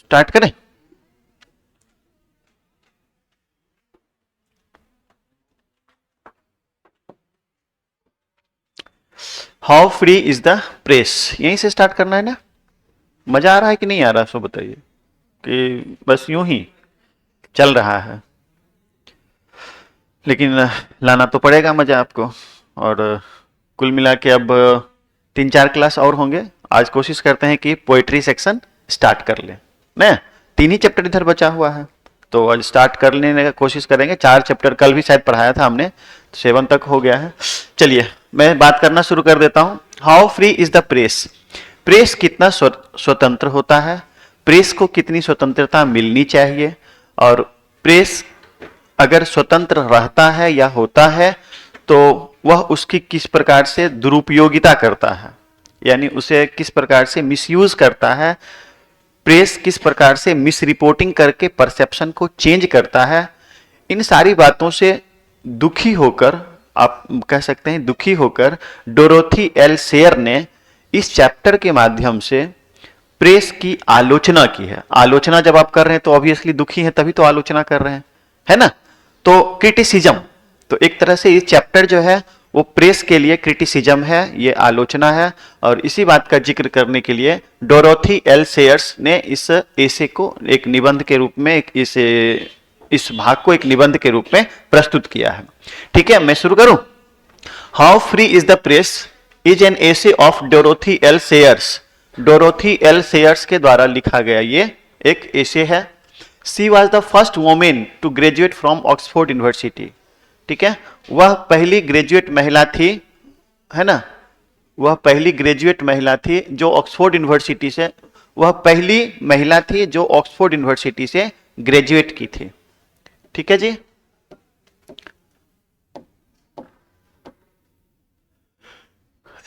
Start करें। How free is the press, यहीं से स्टार्ट करना है ना। मजा आ रहा है कि नहीं आ रहा, सो बताइए, कि बस यूं ही चल रहा है। लेकिन लाना तो पड़ेगा मजा आपको। और कुल मिला के अब 3-4 क्लास और होंगे। आज कोशिश करते हैं कि पोएट्री सेक्शन स्टार्ट कर लें ना। 3 ही चैप्टर इधर बचा हुआ है, तो आज स्टार्ट कर लेने का कोशिश करेंगे। 4 चैप्टर कल भी शायद पढ़ाया था हमने, 7 तक हो गया है। चलिए मैं बात करना शुरू कर देता हूं। How free is the press, press कितना स्वतंत्र होता है, प्रेस को कितनी स्वतंत्रता मिलनी चाहिए, और प्रेस अगर स्वतंत्र रहता है या होता है तो वह उसकी किस प्रकार से दुरुपयोगिता करता है, यानी उसे किस प्रकार से मिसयूज करता है, प्रेस किस प्रकार से मिस रिपोर्टिंग करके परसेप्शन को चेंज करता है। इन सारी बातों से दुखी होकर, आप कह सकते हैं दुखी होकर, डोरोथी एल सेयर ने इस चैप्टर के माध्यम से प्रेस की आलोचना की है। आलोचना जब आप कर रहे हैं तो ऑब्वियसली दुखी हैं, तभी तो आलोचना कर रहे हैं, है ना। तो क्रिटिसिज्म, तो एक तरह से ये चैप्टर जो है वो प्रेस के लिए क्रिटिसिज्म है, ये आलोचना है। और इसी बात का जिक्र करने के लिए डोरोथी एल सेयर्स ने इस एसे को एक निबंध के रूप में, इस भाग को एक निबंध के रूप में प्रस्तुत किया है। ठीक है, मैं शुरू करूं। How free is the press is an essay of Dorothy L Sayers. Dorothy L Sayers के द्वारा लिखा गया ये एक एसे है। She was the first women to graduate from Oxford University. ठीक है, वह पहली ग्रेजुएट महिला थी, है ना, वह पहली ग्रेजुएट महिला थी जो ऑक्सफोर्ड यूनिवर्सिटी से, वह पहली महिला थी जो ऑक्सफोर्ड यूनिवर्सिटी से ग्रेजुएट की थी। ठीक है जी।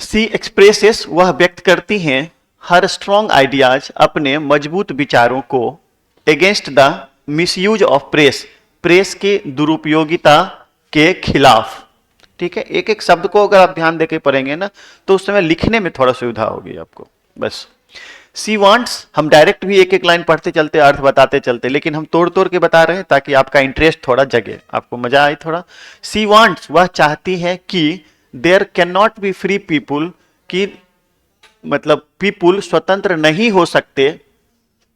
सी एक्सप्रेसेस, वह व्यक्त करती हैं, हर स्ट्रॉन्ग आइडियाज, अपने मजबूत विचारों को, against the misuse of press, press की दुरुपयोगिता के खिलाफ। ठीक है, एक एक शब्द को अगर आप ध्यान देके पढ़ेंगे ना तो उस समय लिखने में थोड़ा सुविधा होगी आपको। बस सी वांट्स, हम डायरेक्ट भी एक एक लाइन पढ़ते चलते, अर्थ बताते चलते, लेकिन हम तोड़ तोड़ के बता रहे हैं ताकि आपका इंटरेस्ट थोड़ा जगे, आपको मजा आए थोड़ा। सी वांट्स, वह चाहती है कि there can not be free people, कि मतलब पीपुल स्वतंत्र नहीं हो सकते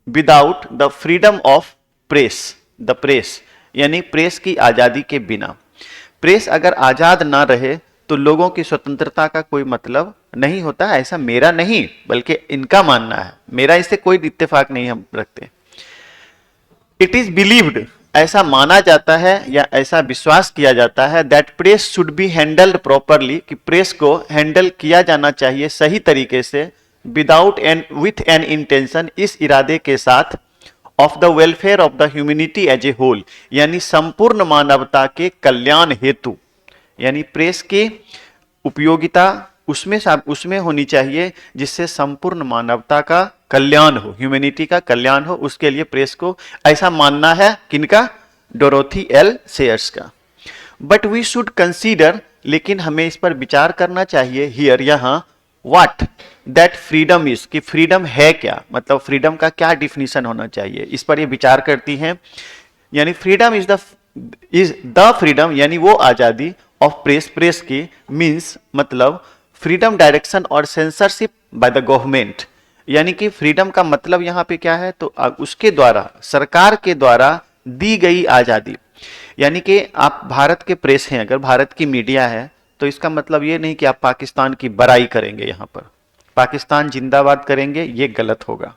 without the freedom of press, the press, यानी प्रेस की आजादी के बिना। प्रेस अगर आजाद ना रहे तो लोगों की स्वतंत्रता का कोई मतलब नहीं होता है। ऐसा मेरा नहीं बल्कि इनका मानना है, मेरा इससे कोई इत्तेफाक नहीं हम रखते। इट इज बिलीव्ड, ऐसा माना जाता है या ऐसा विश्वास किया जाता है, that press should be handled properly, कि प्रेस को हैंडल किया जाना चाहिए सही तरीके से, without an with an intention, इस इरादे के साथ, of the welfare of the humanity as a whole, यानी संपूर्ण मानवता के कल्याण हेतु। यानी प्रेस की उपयोगिता उसमें होनी चाहिए जिससे संपूर्ण मानवता का कल्याण हो, ह्यूमैनिटी का कल्याण हो, उसके लिए प्रेस को, ऐसा मानना है किनका, डोरोथी एल सेयर्स का। बट वी शुड कंसीडर, लेकिन हमें इस पर विचार करना चाहिए, हियर यहां, व्हाट दैट फ्रीडम इज, कि फ्रीडम है क्या, मतलब फ्रीडम का क्या डिफिनीशन होना चाहिए, इस पर ये विचार करती हैं। यानी फ्रीडम इज द फ्रीडम, यानी वो आजादी ऑफ प्रेस, प्रेस की, मीन्स मतलब फ्रीडम डायरेक्शन और सेंसरशिप बाय द गवर्नमेंट, यानी कि फ्रीडम का मतलब यहां पे क्या है, तो उसके द्वारा, सरकार के द्वारा दी गई आजादी। यानी कि आप भारत के प्रेस हैं, अगर भारत की मीडिया है, तो इसका मतलब ये नहीं कि आप पाकिस्तान की बड़ाई करेंगे, यहां पर पाकिस्तान जिंदाबाद करेंगे, ये गलत होगा।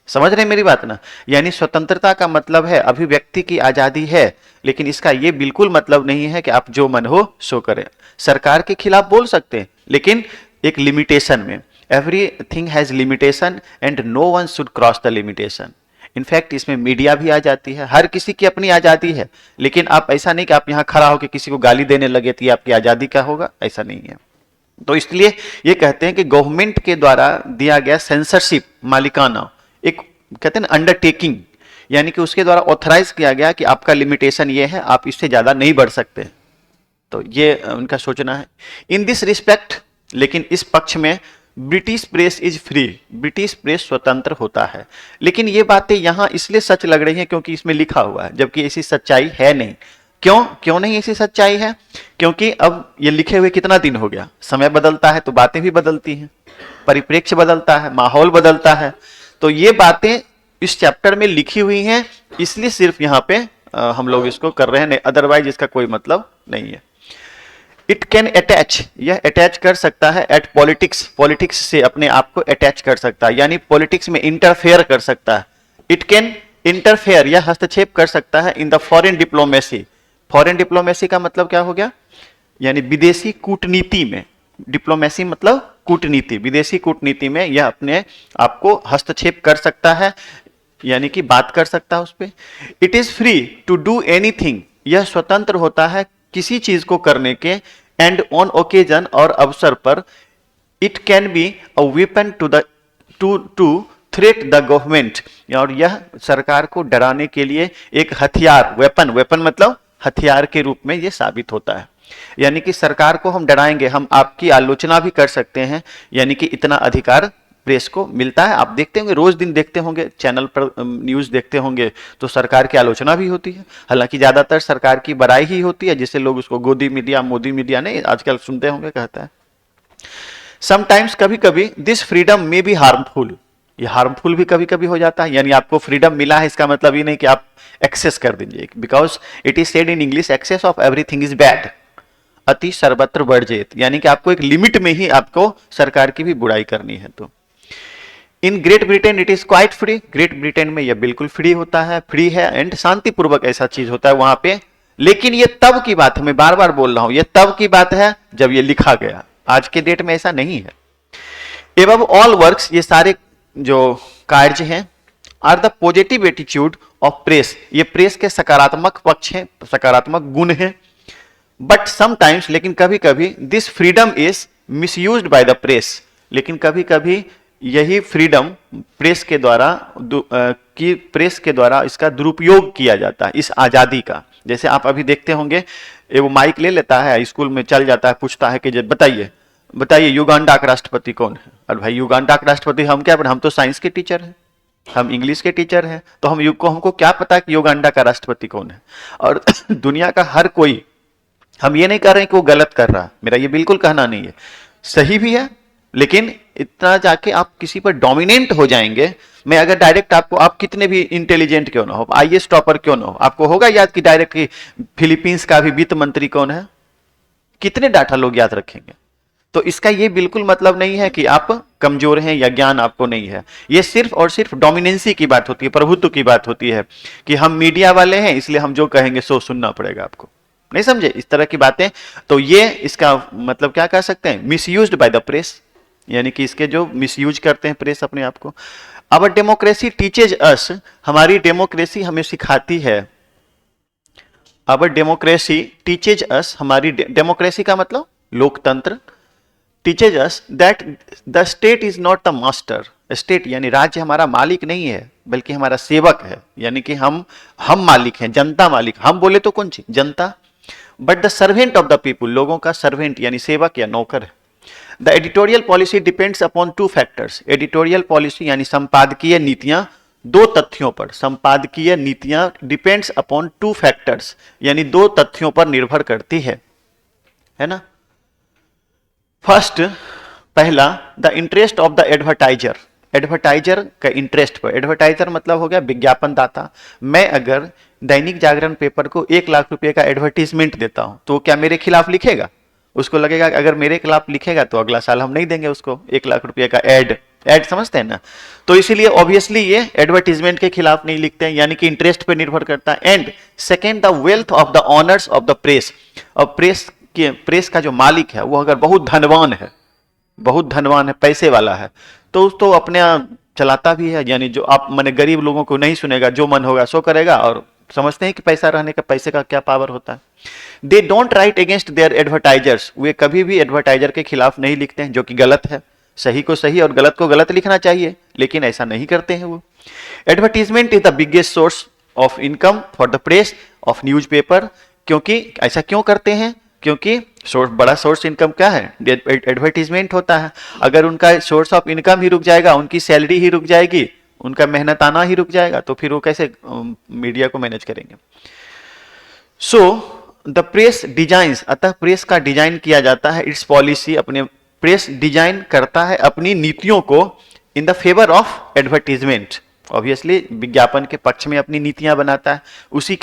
समझ रहे मेरी बात ना। यानी स्वतंत्रता का मतलब है अभिव्यक्ति की आजादी है, लेकिन इसका यह बिल्कुल मतलब नहीं है कि आप जो मन हो सो करें। सरकार के खिलाफ बोल सकते हैं, लेकिन एक लिमिटेशन में। Everything has limitation and no one should cross the limitation. In fact इसमें मीडिया भी आ जाती है, हर किसी की अपनी आजादी है, लेकिन आप ऐसा नहीं कि आप यहां खड़ा होकर किसी को गाली देने लगे तो ये आपकी आजादी क्या होगा, ऐसा नहीं है। तो इसलिए ये कहते हैं कि गवर्नमेंट के द्वारा दिया गया सेंसरशिप, मालिकाना, एक कहते हैं ना अंडरटेकिंग, यानी कि उसके द्वारा ऑथराइज किया गया कि आपका लिमिटेशन ये है, आप इससे ज्यादा नहीं बढ़ सकते। तो ये उनका सोचना है। इन दिस रिस्पेक्ट, लेकिन इस पक्ष में British press is free, British press स्वतंत्र होता है। लेकिन ये बातें यहाँ इसलिए सच लग रही हैं क्योंकि इसमें लिखा हुआ है, जबकि ऐसी सच्चाई है नहीं। क्यों नहीं ऐसी सच्चाई है? क्योंकि अब ये लिखे हुए कितना दिन हो गया, समय बदलता है तो बातें भी बदलती हैं, परिप्रेक्ष्य बदलता है, माहौल बदलता है। तो ये बातें इस चैप्टर में लिखी हुई हैं, इसलिए सिर्फ यहाँ पे हम लोग इसको कर रहे हैं, अदरवाइज इसका कोई मतलब नहीं है। इट कैन अटैच, यह अटैच कर सकता है एट पॉलिटिक्स, पॉलिटिक्स से अपने आप को अटैच कर सकता है, यानी पॉलिटिक्स में इंटरफेयर कर सकता है। इट कैन इंटरफेयर, यह हस्तक्षेप कर सकता है in the foreign diplomacy. Foreign diplomacy का मतलब क्या हो गया? यानी विदेशी कूटनीति में। डिप्लोमेसी मतलब कूटनीति, विदेशी कूटनीति में यह अपने आप को हस्तक्षेप कर सकता है, यानी कि बात कर सकता है उस पर। It is free to do anything, यह स्वतंत्र होता है किसी चीज को करने के, एंड ऑन ओकेजन, और अवसर पर। It can be a weapon to threat the government, और यह सरकार को डराने के लिए एक हथियार, वेपन मतलब हथियार के रूप में यह साबित होता है। यानी कि सरकार को हम डराएंगे, हम आपकी आलोचना भी कर सकते हैं, यानी कि इतना अधिकार प्रेस को मिलता है। आप देखते होंगे, रोज दिन देखते होंगे, चैनल पर न्यूज देखते होंगे तो सरकार की आलोचना भी होती है। हालांकि ज्यादातर सरकार की बड़ाई ही होती है, जिसे लोग उसको गोदी मीडिया, मोदी मीडिया नहीं आजकल सुनते होंगे, कहता है। समटाइम्स, कभी कभी, दिस फ्रीडम में बी हार्मफुल, ये हार्मफुल भी कभी कभी हो जाता है। यानी आपको फ्रीडम मिला है, इसका मतलब ये नहीं कि आप एक्सेस कर दीजिए, because it is said in English, access of everything is bad, अति सर्वत्र वर्जित, यानी कि आपको एक लिमिट में ही आपको सरकार की भी बुराई करनी है। तो in great Britain it is quite free, great Britain में यह बिल्कुल फ्री होता है, फ्री है एंड शांतिपूर्वक ऐसा चीज होता है वहां पे। लेकिन ये तब की बात है, मैं बार बार बोल रहा हूं, ये तब की बात है जब ये लिखा गया, आज के डेट में ऐसा नहीं है। एबव ऑल वर्क्स, ये सारे जो कार्य हैं, are the positive attitude of press, ये प्रेस के सकारात्मक पक्ष हैं, सकारात्मक गुण हैं। बट समटाइम्स, लेकिन कभी कभी, this freedom is misused by the press, लेकिन कभी कभी यही फ्रीडम प्रेस के द्वारा इसका दुरुपयोग किया जाता है, इस आजादी का। जैसे आप अभी देखते होंगे, वो माइक ले लेता है, स्कूल में चल जाता है, पूछता है कि बताइए युगांडा का राष्ट्रपति कौन है? और भाई युगांडा का राष्ट्रपति हम क्या, हम तो साइंस के टीचर हैं, हम इंग्लिश के टीचर हैं, तो हमको क्या पता कि युगांडा का राष्ट्रपति कौन है? और दुनिया का हर कोई, हम ये नहीं कह रहे हैं कि वो गलत कर रहा है, मेरा ये बिल्कुल कहना नहीं है, सही भी है, लेकिन इतना जाके आप किसी पर डोमिनेंट हो जाएंगे। मैं अगर डायरेक्ट आपको, आप कितने भी इंटेलिजेंट क्यों ना हो, आईएएस टॉपर क्यों ना हो, आपको होगा याद कि डायरेक्ट कि फिलीपींस का भी वित्त मंत्री कौन है? कितने डाटा लोग याद रखेंगे? तो इसका ये बिल्कुल मतलब नहीं है कि आप कमजोर हैं या ज्ञान आपको नहीं है। ये सिर्फ और सिर्फ डोमिनेंसी की बात होती है, प्रभुत्व की बात होती है, कि हम मीडिया वाले हैं इसलिए हम जो कहेंगे सो सुनना पड़ेगा आपको। नहीं समझे इस तरह की बातें? तो ये इसका मतलब क्या कह सकते हैं, मिसयूज्ड बाय द प्रेस, यानी कि इसके जो मिसयूज करते हैं प्रेस अपने आप को। अब डेमोक्रेसी टीचेज अस, हमारी डेमोक्रेसी हमें सिखाती है। अब डेमोक्रेसी टीचेज अस, हमारी डेमोक्रेसी का मतलब लोकतंत्र, teaches us that the state is not the master, state यानी राज्य हमारा मालिक नहीं है बल्कि हमारा सेवक है, यानी कि हम मालिक हैं, जनता मालिक, हम बोले तो कौन सी जनता, but the servant of the people, लोगों का सर्वेंट यानी सेवक या नौकर है। The editorial policy depends upon two factors, editorial policy यानी संपादकीय नीतियां दो तथ्यों पर, संपादकीय नीतियां डिपेंड्स अपॉन टू फैक्टर्स यानी दो तथ्यों पर निर्भर करती है ना। फर्स्ट, पहला, the interest of the advertiser, advertiser का इंटरेस्ट पर। एडवर्टाइजर मतलब हो गया विज्ञापन दाता। मैं अगर दैनिक जागरण पेपर को 1 लाख रुपए का एडवर्टीजमेंट देता हूं तो क्या मेरे खिलाफ लिखेगा? उसको लगेगा कि अगर मेरे खिलाफ लिखेगा तो अगला साल हम नहीं देंगे उसको 1 लाख रुपए का एड समझते हैं ना। तो इसीलिए ऑब्वियसली ये एडवर्टीजमेंट के खिलाफ नहीं लिखते हैं, यानी कि इंटरेस्ट पे निर्भर करता है। And second, the wealth of the honours of the press, और प्रेस का जो मालिक है वो अगर बहुत धनवान है, पैसे वाला है, तो अपने चलाता भी है, यानी जो आप मैंने गरीब लोगों को नहीं सुनेगा, जो मन होगा सो करेगा, और समझते हैं कि पैसा रहने का, पैसे का क्या पावर होता है। They don't write against their advertisers, वे कभी भी एडवर्टाइजर के खिलाफ नहीं लिखते हैं, जो कि गलत है। सही को सही और गलत को गलत लिखना चाहिए, लेकिन ऐसा नहीं करते हैं वो। Advertisement is the biggest source of income for the press of newspaper, क्योंकि ऐसा क्यों करते हैं? क्योंकि सोर्स, बड़ा सोर्स इनकम क्या है? एडवर्टीजमेंट होता है। अगर उनका सोर्स ऑफ इनकम ही रुक जाएगा, उनकी सैलरी ही रुक जाएगी, उनका मेहनत आना ही रुक जाएगा, तो फिर वो कैसे मीडिया को मैनेज करेंगे? सो द प्रेस डिजाइन्स, अतः प्रेस का डिजाइन किया जाता है, इट्स पॉलिसी, अपने प्रेस डिजाइन करता है अपनी नीतियों को in the favour of advertisement, obviously विज्ञापन के पक्ष में अपनी नीतियां बनाता है, उसी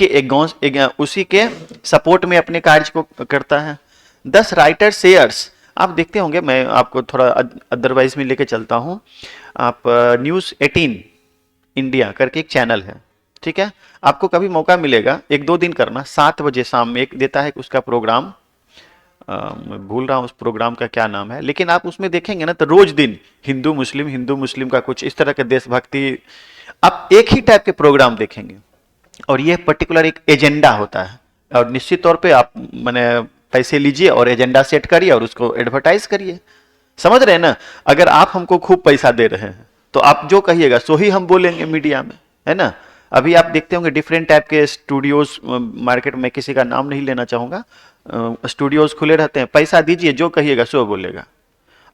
के सपोर्ट में अपने कार्य को करता है। 10 राइटर शेयर्स, आप देखते होंगे, मैं आपको थोड़ा अदरवाइज में लेके चलता हूं। आप न्यूज़ 18 इंडिया करके एक चैनल है, ठीक है, आपको कभी मौका मिलेगा 1-2 दिन करना, 7 बजे शाम में एक देता है उसका प्रोग्राम, मैं भूल रहा हूँ उस प्रोग्राम का क्या नाम है, लेकिन आप उसमें देखेंगे ना तो रोज दिन हिंदू मुस्लिम का कुछ इस तरह के देशभक्ति, आप एक ही टाइप के प्रोग्राम देखेंगे, और ये पर्टिकुलर एक एजेंडा होता है, और निश्चित तौर पे आप मैंने पैसे लीजिए और एजेंडा सेट करिए और उसको एडवर्टाइज करिए, समझ रहे हैं ना? अगर आप हमको खूब पैसा दे रहे हैं तो आप जो कहिएगा सो ही हम बोलेंगे मीडिया में, है ना? अभी आप देखते होंगे डिफरेंट टाइप के स्टूडियोज मार्केट में, किसी का नाम नहीं लेना चाहूंगा, स्टूडियोज खुले रहते हैं, पैसा दीजिए जो कहिएगा सो बोलेगा।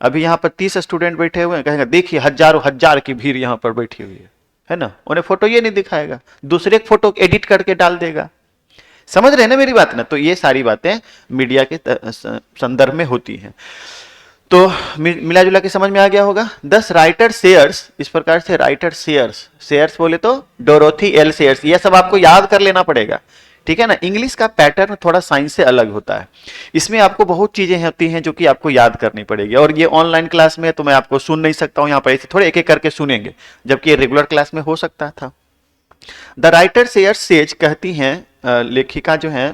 अभी यहाँ पर 30 स्टूडेंट बैठे हुए हैं, कहेंगे देखिए हजारों हजार की भीड़ यहाँ पर बैठी हुई है ना? उन्हें फोटो ये नहीं दिखाएगा, दूसरे फोटो एडिट करके डाल देगा, समझ रहे हैं ना मेरी बात ना? तो ये सारी बातें मीडिया के संदर्भ में होती हैं। तो मिला जुला के समझ में आ गया होगा। 10 राइटर शेयर्स, इस प्रकार से राइटर शेयर्स बोले तो डोरोथी एल शेयर्स, ये सब आपको याद कर लेना पड़ेगा, ठीक है ना? इंग्लिश का पैटर्न थोड़ा साइंस से अलग होता है, इसमें आपको बहुत चीजें होती हैं जो कि आपको याद करनी पड़ेगी, और ये ऑनलाइन क्लास में तो मैं आपको सुन नहीं सकता हूं, यहाँ पर ऐसे थोड़े एक एक करके सुनेंगे, जबकि ये रेगुलर क्लास में हो सकता था। द राइटर शेयर्स सेज, कहती हैं लेखिका जो है,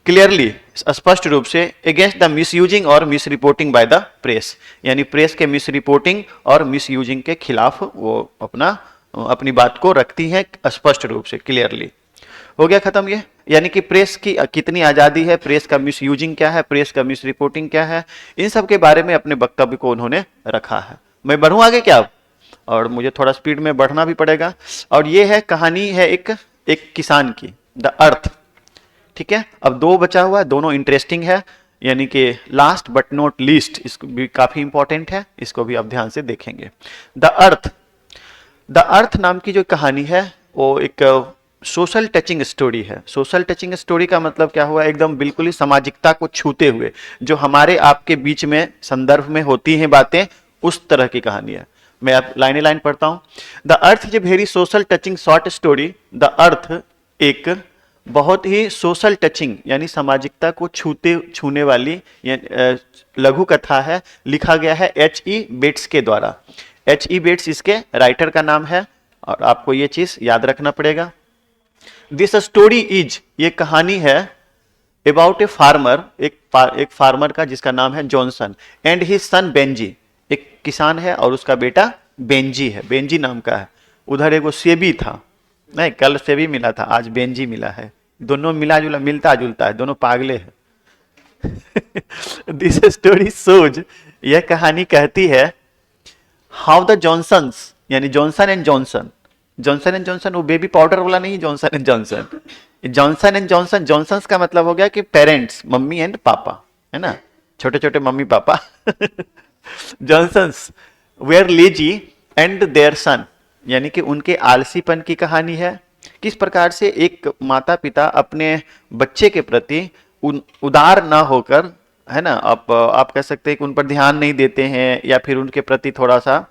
क्लियरली, स्पष्ट रूप से, अगेंस्ट द मिसयूजिंग और miss reporting by the press, यानी प्रेस के मिस रिपोर्टिंग और मिस यूजिंग के खिलाफ वो अपनी बात को रखती हैं स्पष्ट रूप से, क्लियरली। हो गया खत्म ये, यानी कि प्रेस की कितनी आजादी है, प्रेस का मिस यूजिंग क्या है, प्रेस का मिस रिपोर्टिंग क्या है, इन सब के बारे में अपने वक्तव्य को उन्होंने रखा है। मैं बढ़ूं आगे क्या, और मुझे थोड़ा स्पीड में बढ़ना भी पड़ेगा। और ये है कहानी है एक किसान की, द अर्थ, ठीक है। अब 2 बचा हुआ है, दोनों इंटरेस्टिंग है, यानी कि लास्ट बट नॉट लीस्ट, इसको भी काफी इंपॉर्टेंट है, इसको भी आप ध्यान से देखेंगे। द अर्थ नाम की जो कहानी है वो एक सोशल टचिंग स्टोरी है। सोशल टचिंग स्टोरी का मतलब क्या हुआ, एकदम बिल्कुल ही सामाजिकता को छूते हुए, जो हमारे आपके बीच में संदर्भ में होती हैं बातें, उस तरह की कहानी है। मैं आप लाइन पढ़ता हूं। The earth is a very social touching short story. The earth एक बहुत ही सोशल टचिंग यानी सामाजिकता को छूने वाली लघु कथा है। लिखा गया है H.E. बेट्स के द्वारा। H.E. बेट्स इसके राइटर का नाम है, और आपको ये चीज याद रखना पड़ेगा। दिस स्टोरी इज, ये कहानी है अबाउट ए फार्मर, एक फार्मर का जिसका नाम है Johnson, and his son Benji. एक किसान है और उसका बेटा बेंजी है, बेंजी नाम का है। उधर एगो सेबी था, नहीं कल सेबी मिला था, आज बेंजी मिला है, दोनों मिलता जुलता है, दोनों पागले हैं। दिस स्टोरी सोज, यह कहानी कहती है हाउ द जॉनसन्स, यानी जॉनसन एंड जॉनसन वो बेबी पाउडर वाला नहीं, जॉनसन एंड जॉनसन, जॉनसन्स का मतलब हो गया कि पेरेंट्स, मम्मी एंड पापा, है ना, छोटे छोटे mummy papa. Johnsons were lazy and their son, यानी कि उनके आलसीपन की कहानी है। किस प्रकार से एक माता पिता अपने बच्चे के प्रति उदार ना होकर, है ना, आप कह सकते हैं कि उन पर ध्यान नहीं देते हैं, या फिर उनके प्रति थोड़ा सा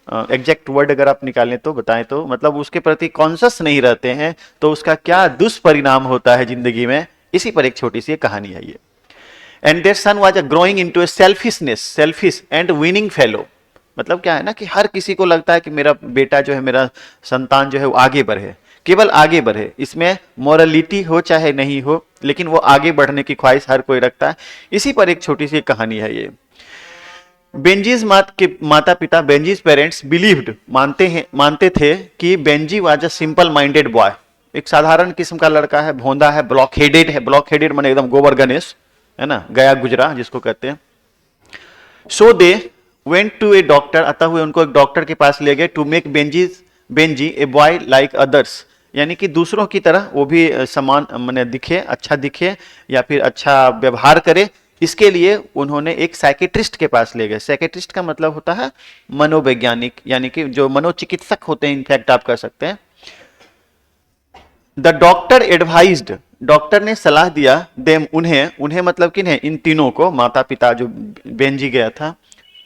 एग्जैक्ट वर्ड अगर आप निकालें तो बताएं तो मतलब उसके प्रति कॉन्शियस नहीं रहते हैं, तो उसका क्या दुष्परिणाम होता है जिंदगी में, इसी पर एक छोटी सी कहानी है ये। And their son was growing into a selfish and whining fellow. मतलब क्या है ना कि हर किसी को लगता है कि मेरा बेटा जो है, मेरा संतान जो है वो आगे बढ़े, केवल आगे बढ़े, इसमें मोरलिटी हो चाहे नहीं हो, लेकिन वो आगे बढ़ने की ख्वाहिश हर कोई रखता है। इसी पर एक छोटी सी कहानी है ये। बेंजीज के माता पिता, बेंजीज पेरेंट्स बिलीव्ड, मानते थे कि Benji was a simple minded boy, एक साधारण किस्म का लड़का है, भोंदा है, ब्लॉक हेडेड माने एकदम गोबर गणेश, है ना, गया गुजरा जिसको कहते हैं। So they went to a doctor, अतः हुए उनको एक डॉक्टर के पास ले गए, to make Benjy a boy like others, यानी कि दूसरों की तरह वो भी समान माने दिखे, अच्छा दिखे या फिर अच्छा व्यवहार करे, इसके लिए उन्होंने एक साइकेट्रिस्ट के पास ले गए। साइकेट्रिस्ट का मतलब होता है मनोवैज्ञानिक, यानी कि जो मनोचिकित्सक होते हैं, इनफैक्ट आप कर सकते हैं। द डॉक्टर एडवाइज्ड, डॉक्टर ने सलाह दिया, देम उन्हें मतलब किन्हें, इन तीनों को, माता पिता जो बेंजी गया था,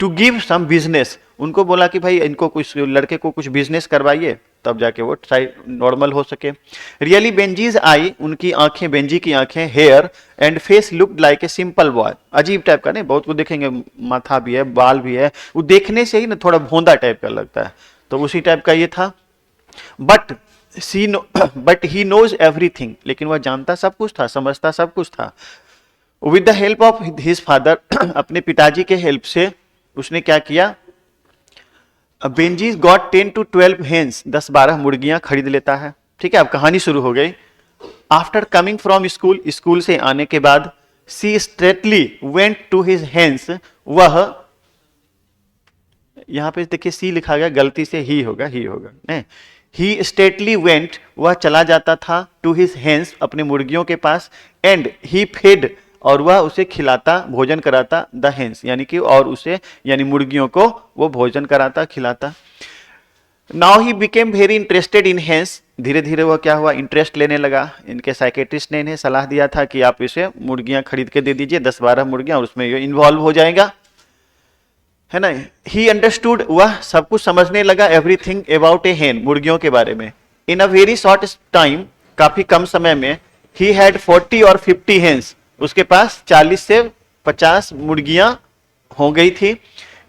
टू गिव सम बिजनेस, उनको बोला कि भाई इनको कुछ, लड़के को कुछ बिजनेस करवाइए तब जाके वो नॉर्मल हो सके। रियली बेंजीज आई, उनकी आंखें, बेंजी की आंखें, hair and face looked like a simple boy, अजीब टाइप का नहीं, बहुत को देखेंगे माथा भी है, बाल भी है, वो देखने से ही ना थोड़ा भोंदा टाइप का लगता है, तो उसी टाइप का ये था। But but he knows everything, लेकिन वह जानता सब कुछ था, समझता सब कुछ था। With the help of his father, अपने पिताजी के हेल्प से उसने क्या किया, बेंजी गॉट 10 to 12 हेन्स, 10-12 मुर्गियां खरीद लेता है। ठीक है, अब कहानी शुरू हो गई। After coming from school, school से आने के बाद, she straightly went to his hens, वह, यहां पे देखिए सी लिखा गया, गलती से ही होगा नहीं, ही स्टेटली वेंट, वह चला जाता था, टू हिज हेन्स, अपने मुर्गियों के पास, एंड ही फेड, और वह उसे खिलाता, भोजन कराता, द हेन्स, यानी कि, और उसे यानी मुर्गियों को वो भोजन कराता, खिलाता। Now he became very interested in hens, धीरे धीरे वह क्या हुआ, इंटरेस्ट लेने लगा। इनके साइकेट्रिस्ट ने इन्हें सलाह दिया था कि आप इसे मुर्गियां खरीद के दे दीजिए, 10-12 मुर्गियां, और उसमें ये इन्वॉल्व हो जाएगा, है ना। ही अंडरस्टूड, वह सब कुछ समझने लगा, एवरीथिंग अबाउट ए हेन, मुर्गियों के बारे में। इन अ वेरी शॉर्ट टाइम, काफी कम समय में, ही हैड 40 और 50 हेन्स, उसके पास 40 से 50 मुर्गियां हो गई थी।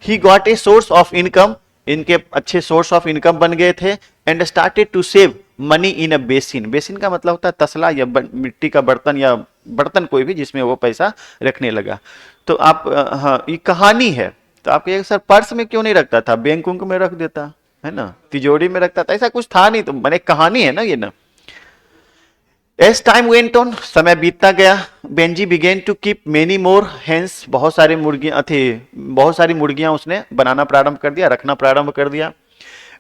He got a source of income, इनके अच्छे सोर्स ऑफ इनकम बन गए थे। And started to save money in a basin, basin का मतलब होता है तसला या मिट्टी का बर्तन, या बर्तन कोई भी जिसमें वो पैसा रखने लगा। तो आप, हाँ ये कहानी है, तो आप कहिएगा सर पर्स में क्यों नहीं रखता था, बैंक उंक में रख देता है ना, तिजोरी में रखता था, ऐसा कुछ था नहीं, तो मैंने कहानी है ना ये ना। एज टाइम वेंट ऑन, समय बीतता गया, Benji began to keep many more hens, बहुत सारी मुर्गियां थी, बहुत सारी मुर्गियां उसने बनाना प्रारंभ कर दिया, रखना प्रारंभ कर दिया।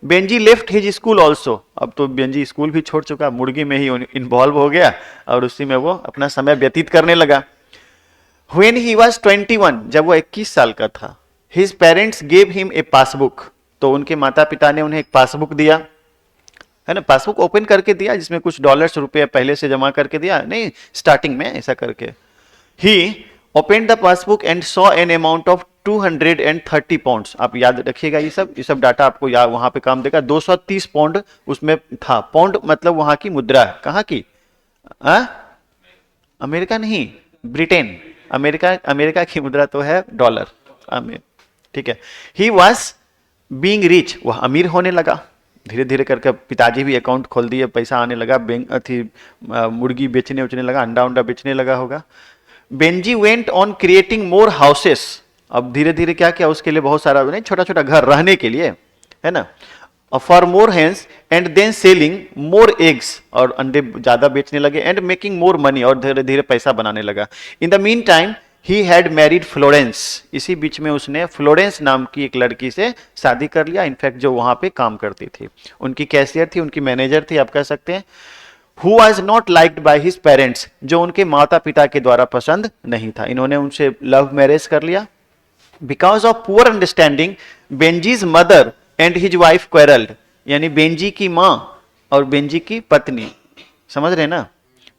Benji left his school also, अब तो बेंजी स्कूल भी छोड़ चुका, मुर्गी में ही इन्वॉल्व हो गया और उसी में वो अपना समय व्यतीत करने लगा। When he was 21, जब वो 21 साल का था, his parents gave him a passbook, तो उनके माता पिता ने उन्हें एक पासबुक दिया, है ना, पासबुक ओपन करके दिया, जिसमें कुछ डॉलर्स, रुपए पहले से जमा करके दिया, नहीं स्टार्टिंग में ऐसा करके। He opened the passbook and saw an amount of 230 pounds, आप याद रखिएगा, ये सब डाटा आपको वहां पे काम देगा। 230 पाउंड उसमें था, पाउंड मतलब वहां की मुद्रा, कहाँ की, अमेरिका नहीं, ब्रिटेन, अमेरिका की मुद्रा तो है डॉलर, ठीक है। ही वॉज बींग रिच, वह अमीर होने लगा, धीरे धीरे करके पिताजी भी अकाउंट खोल दिए, पैसा आने लगा, बैंक थी, मुर्गी बेचने उचने लगा, अंडा उंडा बेचने लगा होगा। Benji went on creating more houses, अब धीरे धीरे क्या किया, उसके लिए बहुत सारा नहीं, छोटा छोटा घर रहने के लिए, है ना, for more hens, and then selling more eggs, और अंडे ज्यादा बेचने लगे, एंड मेकिंग मोर मनी, और धीरे धीरे पैसा बनाने लगा। In the mean time he had married Florence, इसी बीच में उसने फ्लोरेंस नाम की एक लड़की से शादी कर लिया, इनफैक्ट जो वहां पे काम करती थी, उनकी कैशियर थी, उनकी मैनेजर थी, आप कह सकते हैं। Who was not liked by his parents, जो उनके माता पिता के द्वारा पसंद नहीं था, इन्होंने उनसे लव मैरिज कर लिया। Because of poor understanding, Benjy's mother and his wife quarrelled, यानी बेंजी की मां और बेंजी की पत्नी, समझ रहे ना,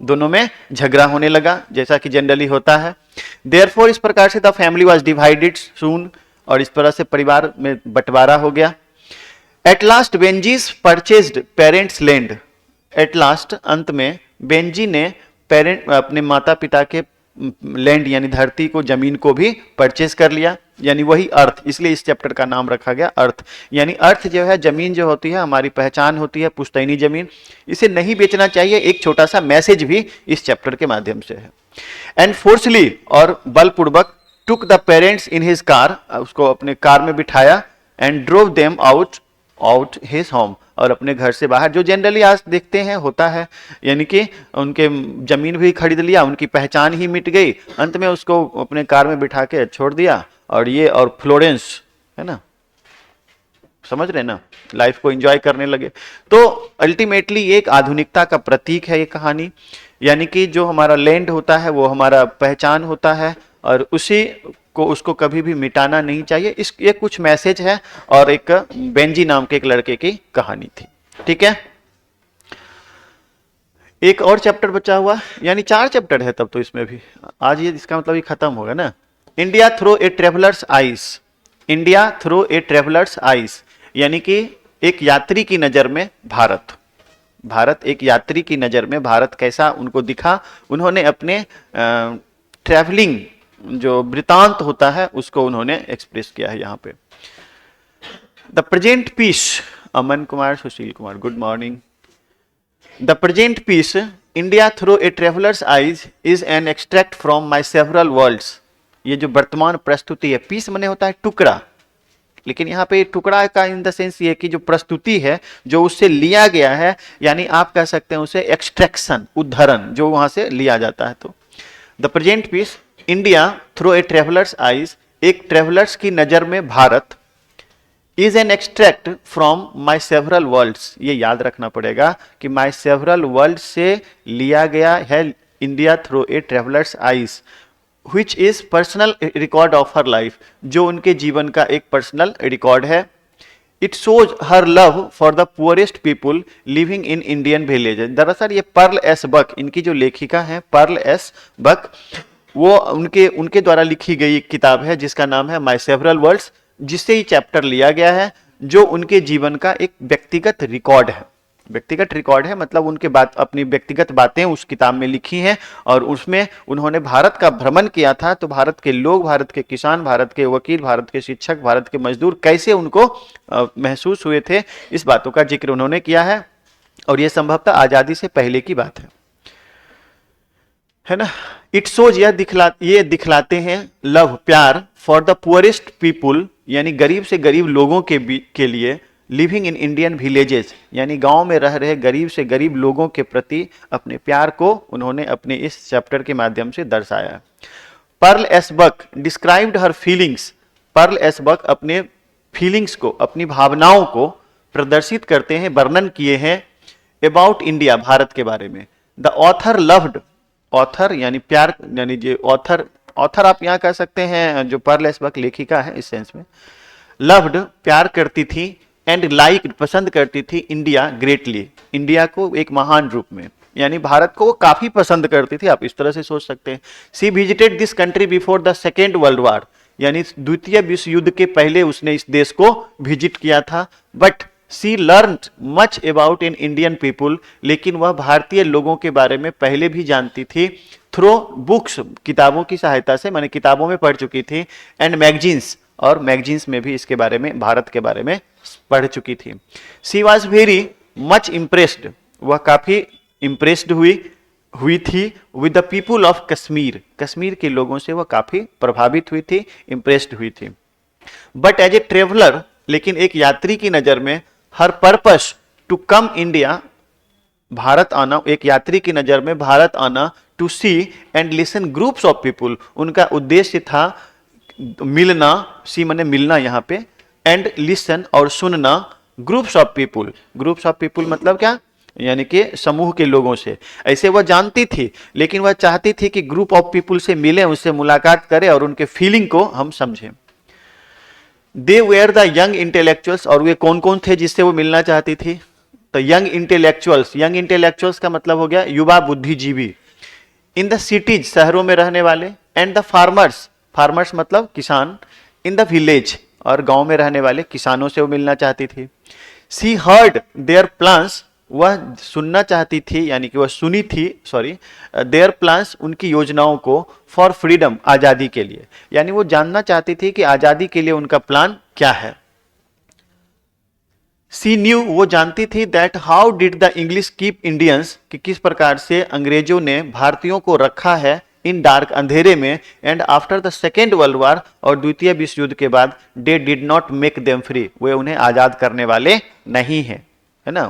दोनों में झगड़ा होने लगा, जैसा कि जनरली होता है। देयरफॉर, इस प्रकार से the family was divided soon, और इस तरह से परिवार में बंटवारा हो गया। At last Benjy's purchased parents land, at last अंत में बेंजी ने अपने माता पिता के लैंड यानी धरती को, जमीन को भी परचेज कर लिया, यानी वही अर्थ, इसलिए इस चैप्टर का नाम रखा गया अर्थ। यानी अर्थ जो है, जमीन जो होती है, हमारी पहचान होती है, पुश्तैनी जमीन, इसे नहीं बेचना चाहिए, एक छोटा सा मैसेज भी इस चैप्टर के माध्यम से है। एंड फोर्सली, और बलपूर्वक, took the parents in his car, उसको अपने कार में बिठाया, and drove them out his home, और अपने घर से बाहर, जो जनरली आज देखते हैं होता है, यानी कि उनके जमीन भी खरीद लिया, उनकी पहचान ही मिट गई, अंत में उसको अपने कार में बिठा के छोड़ दिया। और ये, और फ्लोरेंस, है ना, समझ रहे ना, लाइफ को एंजॉय करने लगे। तो अल्टीमेटली ये एक आधुनिकता का प्रतीक है ये कहानी, यानी कि जो हमारा लैंड होता है वो हमारा पहचान होता है और उसी को उसको कभी भी मिटाना नहीं चाहिए। इस ये कुछ मैसेज है और एक बेंजी नाम के एक लड़के की कहानी थी। ठीक है, एक और चैप्टर बचा हुआ, यानी 4 चैप्टर है तब तो इसमें भी। आज ये इसका मतलब ये खत्म होगा ना। India through a traveller's eyes, India through a traveller's eyes, यानी कि एक यात्री की नजर में भारत, भारत एक यात्री की नजर में भारत कैसा उनको दिखा, उन्होंने अपने ट्रैवलिंग जो वृतांत होता है उसको उन्होंने एक्सप्रेस किया है यहाँ पे। The present piece, Aman Kumar, Sushil Kumar, good morning. The present piece India through a traveller's eyes is an extract from my several worlds. ये जो वर्तमान प्रस्तुति है, पीस माने होता है टुकड़ा, लेकिन यहाँ पे टुकड़ा का इन द सेंस ये कि जो प्रस्तुति है जो उससे लिया गया है, यानी आप कह सकते हैं उसे एक्सट्रैक्शन, उद्धरण जो वहां से लिया जाता है। तो the present piece India through a traveller's eyes, एक ट्रेवलर्स की नजर में भारत, is an extract from my several worlds, ये याद रखना पड़ेगा कि माई सेवरल वर्ल्ड से लिया गया है India through a traveller's eyes, which is personal record of her life, जो उनके जीवन का एक पर्सनल रिकॉर्ड है। It shows her love for the poorest people living in Indian villages। दरअसल ये पर्ल एस बक, इनकी जो लेखिका है पर्ल एस बक, वो उनके द्वारा लिखी गई एक किताब है जिसका नाम है माई सेवरल वर्ल्ड्स, जिससे ये चैप्टर लिया गया है, जो उनके जीवन का एक व्यक्तिगत रिकॉर्ड है। व्यक्तिगत रिकॉर्ड है मतलब उनके बात, अपनी व्यक्तिगत बातें उस किताब में लिखी हैं और उसमें उन्होंने भारत का भ्रमण किया था। तो भारत के लोग, भारत के किसान, भारत के वकील, भारत के शिक्षक, भारत के मजदूर कैसे उनको महसूस हुए थे, इस बातों का जिक्र उन्होंने किया है। और यह संभवतः आजादी से पहले की बात है ना। इट शोज, ये दिखलाते हैं लव, प्यार, फॉर द पुअरेस्ट पीपुल, यानी गरीब से गरीब लोगों के लिए, लिविंग इन इंडियन विलेजेस, यानी गांव में रह रहे गरीब से गरीब लोगों के प्रति अपने प्यार को उन्होंने अपने इस चैप्टर के माध्यम से दर्शाया। Pearl S Buck described her feelings, Pearl S Buck अपने फीलिंग्स को, अपनी भावनाओं को प्रदर्शित करते हैं, वर्णन किए हैं अबाउट इंडिया, भारत के बारे में। द ऑथर लव्ड, ऑथर यानी प्यार, यानी जो ऑथर आप यहाँ कह सकते हैं, जो पर्ल एस बक लेखिका है इस सेंस में, लव्ड प्यार करती थी, एंड लाइक पसंद करती थी, इंडिया ग्रेटली, इंडिया को एक महान रूप में, यानी भारत को वो काफी पसंद करती थी, आप इस तरह से सोच सकते हैं। She visited this country before the second world war, यानी द्वितीय विश्व युद्ध के पहले उसने इस देश को विजिट किया था। But she learn much about in Indian people, लेकिन वह भारतीय लोगों के बारे में पहले भी जानती थी, थ्रू बुक्स, किताबों की सहायता से, मैंने किताबों में पढ़ चुकी थी, एंड मैगजीन्स, और मैगजीन्स में भी इसके बारे में, भारत के बारे में पढ़ चुकी थी। सी वॉज वेरी मच इम्प्रेस्ड, वह काफी इम्प्रेस्ड हुई थी with the people of Kashmir, Kashmir के लोगों से वह काफी प्रभावित हुई थी, इम्प्रेस्ड हुई थी। बट एज ए ट्रेवलर, लेकिन एक यात्री की नजर में, her purpose to come India, भारत आना, एक यात्री की नजर में भारत आना, to see and listen groups of people, उनका उद्देश्य था मिलना, सी माने मिलना यहाँ पे, एंड लिसन और सुनना, groups of people, groups of people मतलब क्या, यानी कि समूह के लोगों से। ऐसे वह जानती थी, लेकिन वह चाहती थी कि ग्रुप ऑफ पीपुल से मिले, उससे मुलाकात करें और उनके फीलिंग को हम समझें। दे वेयर द यंग इंटेलेक्चुअल्स, और वे कौन कौन थे जिससे वो मिलना चाहती थी, तो यंग इंटेलेक्चुअल्स, यंग इंटेलेक्चुअल्स का मतलब हो गया युवा बुद्धिजीवी, इन द सिटीज, शहरों में रहने वाले, एंड द फार्मर्स, फार्मर्स मतलब किसान, इन द विलेज, और गांव में रहने वाले किसानों से वो मिलना चाहती थी। सी हर्ड देयर प्लान्स, वह सुनना चाहती थी, यानी कि वह सुनी थी, सॉरी, देयर प्लान्स, उनकी योजनाओं को, फॉर फ्रीडम, आजादी के लिए, यानी वो जानना चाहती थी कि आजादी के लिए उनका प्लान क्या है। सी न्यू, वो जानती थी, that how did the English keep Indians, कि किस प्रकार से अंग्रेजों ने भारतीयों को रखा है इन डार्क, अंधेरे में, and after the second world war, और द्वितीय विश्व युद्ध के बाद, they did not make them free, वे उन्हें आजाद करने वाले नहीं हैं, है ना।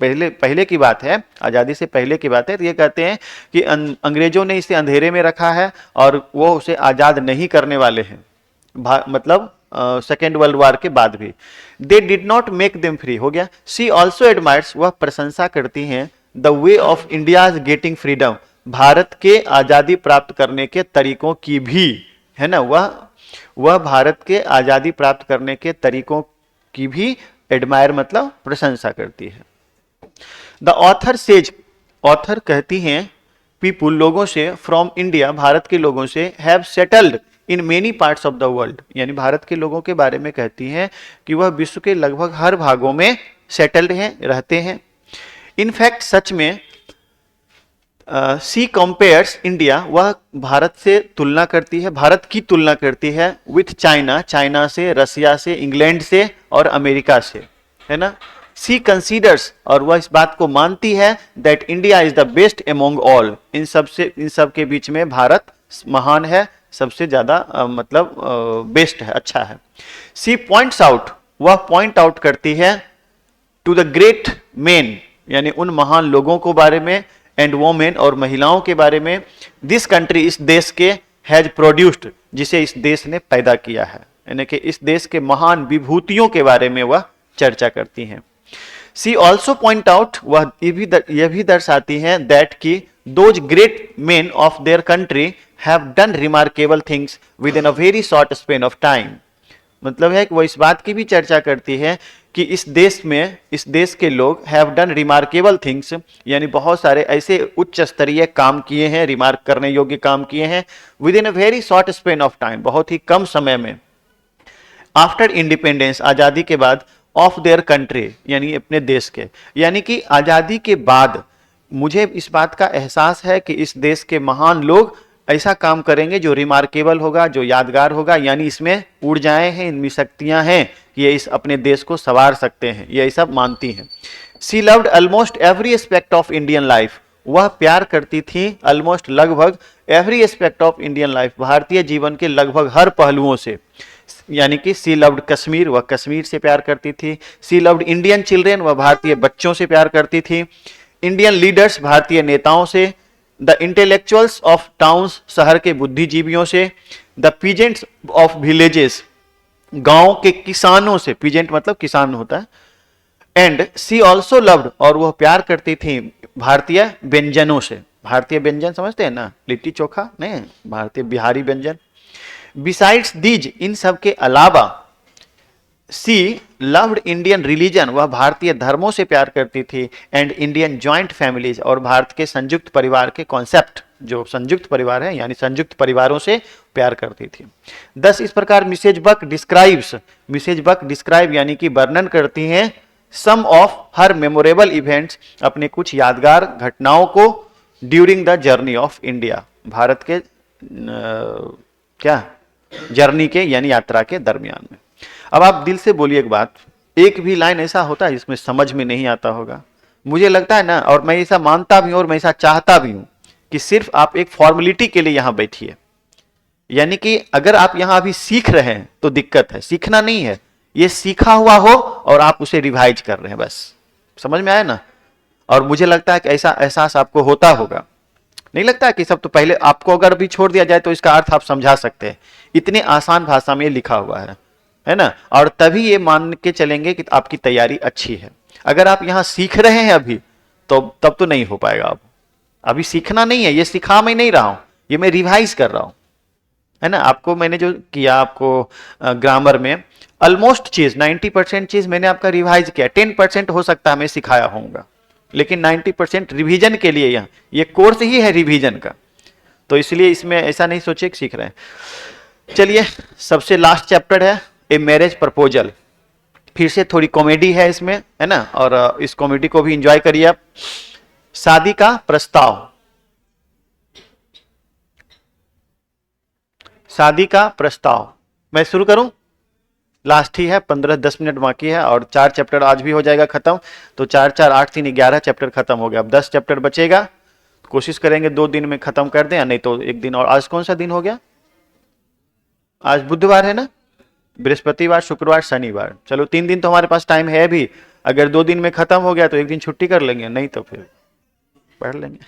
पहले की बात है, आजादी से पहले की बात है। तो ये कहते हैं कि अंग्रेजों ने इसे अंधेरे में रखा है और वो उसे आजाद नहीं करने वाले हैं, मतलब सेकेंड वर्ल्ड वॉर के बाद भी। दे did not make them free, हो गया। सी ऑल्सो एडमायर्स, वह प्रशंसा करती हैं the way of India's getting freedom, Bharat के आजादी प्राप्त करने के तरीकों की भी, है ना, वह भारत के आजादी प्राप्त करने के तरीकों की भी एडमायर मतलब प्रशंसा करती है। द ऑथर सेज, ऑथर कहती हैं पीपुल लोगों से, फ्रॉम इंडिया भारत के लोगों से, have settled in many parts of the world, यानी भारत के लोगों के बारे में कहती हैं कि वह विश्व के लगभग हर भागों में सेटल्ड हैं, रहते हैं। इनफैक्ट सच में सी कंपेयर्स इंडिया, वह भारत से तुलना करती है, भारत की तुलना करती है विथ चाइना, चाइना से, रसिया से, इंग्लैंड से और अमेरिका से, है ना। सी कंसीडर्स, और वह इस बात को मानती है that India is the best among all, इन सब के बीच में भारत महान है, सबसे ज्यादा मतलब बेस्ट है, अच्छा है। सी पॉइंट्स आउट, वह पॉइंट आउट करती है टू द ग्रेट मेन, यानी उन महान लोगों को बारे में, एंड वोमेन और महिलाओं के बारे में, दिस कंट्री, इस देश के, हैज प्रोड्यूस्ड, जिसे इस देश ने पैदा किया है, यानी कि इस देश के महान विभूतियों के बारे में वह चर्चा करती हैं। सी ऑल्सो पॉइंट आउट, वह यह भी दर्शाती हैं दैट की those great main of their country have done remarkable things with in a very short span of time, मतलब है कि वह इस बात की भी चर्चा करती है कि इस देश में, इस देश के लोग हैव डन रिमार्केबल थिंग्स, यानी बहुत सारे ऐसे उच्च स्तरीय काम किए हैं, रिमार्क करने योग्य काम किए हैं, with in a very short span of time, बहुत ही कम समय में, आफ्टर इंडिपेंडेंस, आजादी के बाद, ऑफ देयर कंट्री, यानी अपने देश के, यानी कि आजादी के बाद मुझे इस बात का एहसास है कि इस देश के महान लोग ऐसा काम करेंगे जो रिमार्केबल होगा, जो यादगार होगा, यानी इसमें ऊर्जाएं हैं, इनमें शक्तियां हैं कि ये इस अपने देश को संवार सकते हैं, ये सब मानती हैं। She loved almost every aspect of Indian life, वह प्यार करती थी ऑलमोस्ट लगभग every aspect of Indian life, भारतीय जीवन के लगभग हर पहलुओं से, यानी कि सी लव्ड कश्मीर, वह कश्मीर से प्यार करती थी। सी लव्ड इंडियन चिल्ड्रेन, वह भारतीय बच्चों से प्यार करती थी। इंडियन लीडर्स, भारतीय नेताओं से। द इंटेलेक्चुअल्स ऑफ टाउन्स, शहर के बुद्धिजीवियों से। द पीजेंट्स ऑफ विलेजेस, गांव के किसानों से, पीजेंट मतलब किसान होता है। एंड सी ऑल्सो लव्ड, और वह प्यार करती थी भारतीय व्यंजनों से, भारतीय व्यंजन समझते हैं ना, लिट्टी चोखा नहीं, भारतीय बिहारी व्यंजन। बिसाइड्स दीज, इन सब के अलावा, सी लव्ड इंडियन रिलीजन, वह भारतीय धर्मों से प्यार करती थी, एंड इंडियन ज्वाइंट फैमिलीज, और भारत के संयुक्त परिवार के कॉन्सेप्ट, जो संयुक्त परिवार है यानी संयुक्त परिवारों से प्यार करती थी। 10 इस प्रकार मिसेज बक डिस्क्राइब्स, मिसेज बक डिस्क्राइब यानी कि वर्णन करती हैं सम ऑफ हर मेमोरेबल इवेंट्स, अपने कुछ यादगार घटनाओं को, during the journey of India, Bharat के क्या जर्नी के यानी यात्रा के दरमियान में। अब आप दिल से बोलिए एक बात, एक भी लाइन ऐसा होता है जिसमें समझ में नहीं आता होगा? मुझे लगता है ना, और मैं ऐसा मानता भी हूं और मैं ऐसा चाहता भी हूं कि सिर्फ आप एक फॉर्मेलिटी के लिए यहां बैठिए, यानी कि अगर आप यहां अभी सीख रहे हैं तो दिक्कत है, सीखना नहीं है, ये सीखा हुआ हो और आप उसे रिवाइज कर रहे हैं, बस समझ में आया ना। और मुझे लगता है कि ऐसा एहसास आपको होता होगा, नहीं लगता है कि सब तो पहले आपको अगर भी छोड़ दिया जाए तो इसका अर्थ आप समझा सकते हैं, इतने आसान भाषा में लिखा हुआ है ना। और तभी ये मान के चलेंगे कि आपकी तैयारी अच्छी है। अगर आप यहां सीख रहे हैं अभी तो तब तो नहीं हो पाएगा। अब अभी सीखना नहीं है, ये सिखा मैं नहीं रहा हूं, ये मैं रिवाइज कर रहा हूं, है ना। आपको मैंने जो किया, आपको ग्रामर में ऑलमोस्ट चीज 90% चीज मैंने आपका रिवाइज किया, 10% हो सकता है मैं सिखाया होऊंगा, लेकिन 90% रिवीजन के लिए यहाँ ये कोर्स ही है रिवीजन का, तो इसलिए इसमें ऐसा नहीं सोचिए कि सीख रहे हैं। चलिए, सबसे लास्ट चैप्टर है ए मैरिज प्रपोजल। फिर से थोड़ी कॉमेडी है इसमें, है ना, और इस कॉमेडी को भी एंजॉय करिए आप। शादी का प्रस्ताव, शादी का प्रस्ताव। मैं शुरू करूं? लास्ट ही है, 15-10 मिनट बाकी है और 4 चैप्टर आज भी हो जाएगा खत्म, तो 4 4 8 3 11 चैप्टर खत्म हो गया। अब 10 चैप्टर बचेगा, कोशिश करेंगे 2 दिन में खत्म कर दें, या नहीं तो 1 दिन और। आज कौन सा दिन हो गया? आज बुधवार है ना, बृहस्पतिवार, शुक्रवार, शनिवार, चलो 3 दिन तो हमारे पास टाइम है भी। अगर 2 दिन में खत्म हो गया तो 1 दिन छुट्टी कर लेंगे, नहीं तो फिर पढ़ लेंगे।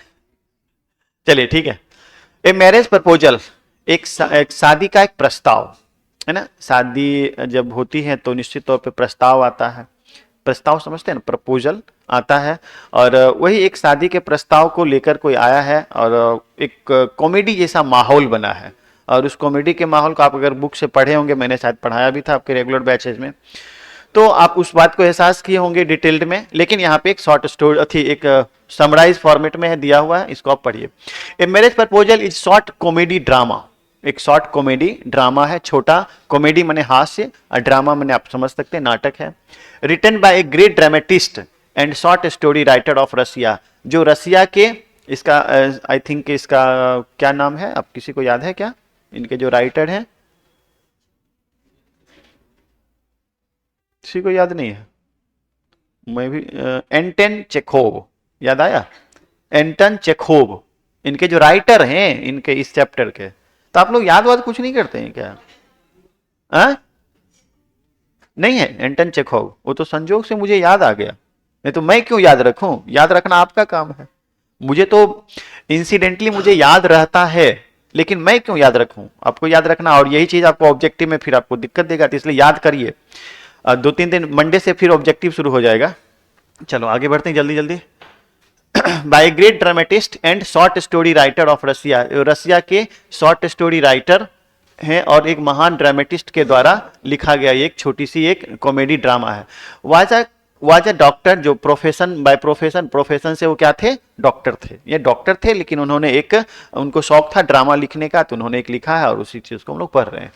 चलिए ठीक है। ए मैरिज प्रपोजल, एक शादी का एक प्रस्ताव। है ना, शादी जब होती है तो निश्चित तौर पे प्रस्ताव आता है, प्रस्ताव समझते हैं ना, प्रपोजल आता है, और वही एक शादी के प्रस्ताव को लेकर कोई आया है और एक कॉमेडी जैसा माहौल बना है। और उस कॉमेडी के माहौल को आप अगर बुक से पढ़े होंगे, मैंने शायद पढ़ाया भी था आपके रेगुलर बैचेज में, तो आप उस बात को एहसास किए होंगे डिटेल्ड में। लेकिन यहाँ पे एक शॉर्ट स्टोरी थी, एक समराइज फॉर्मेट में है दिया हुआ है, इसको आप पढ़िए। A marriage proposal is short comedy drama, एक शॉर्ट कॉमेडी ड्रामा है, छोटा कॉमेडी माने हास्य और ड्रामा माने आप समझ सकते हैं नाटक है। Written by a great dramatist and short story writer of Russia, जो रसिया के, इसका आई थिंक इसका क्या नाम है, अब किसी को याद है क्या, इनके जो राइटर हैं, किसी को याद नहीं है, मैं भी एंटन चेखोव, याद आया, एंटन चेखोव इनके जो राइटर हैं इनके इस चैप्टर के। तो आप लोग याद वाद कुछ नहीं करते हैं क्या? नहीं है एंटन चेखोव, वो तो संजोग से मुझे याद आ गया, नहीं तो मैं क्यों याद रखूं, याद रखना आपका काम है, मुझे तो इंसिडेंटली मुझे याद रहता है, लेकिन मैं क्यों याद रखूं, आपको याद रखना, और यही चीज आपको ऑब्जेक्टिव में फिर आपको दिक्कत देगा, तो इसलिए याद करिए। 2-3 दिन मंडे से फिर ऑब्जेक्टिव शुरू हो जाएगा। चलो आगे बढ़ते हैं जल्दी जल्दी। By great dramatist and short story writer of Russia, Russia के शॉर्ट स्टोरी राइटर हैं और एक महान ड्रामेटिस्ट के द्वारा लिखा गया एक छोटी सी एक कॉमेडी ड्रामा है। वाज अ डॉक्टर, जो प्रोफेशन बाय प्रोफेशन से वो क्या थे, डॉक्टर थे, ये डॉक्टर थे, लेकिन उन्होंने एक, उनको शौक था ड्रामा लिखने का, तो उन्होंने एक लिखा है और उसी चीज को हम लोग पढ़ रहे हैं।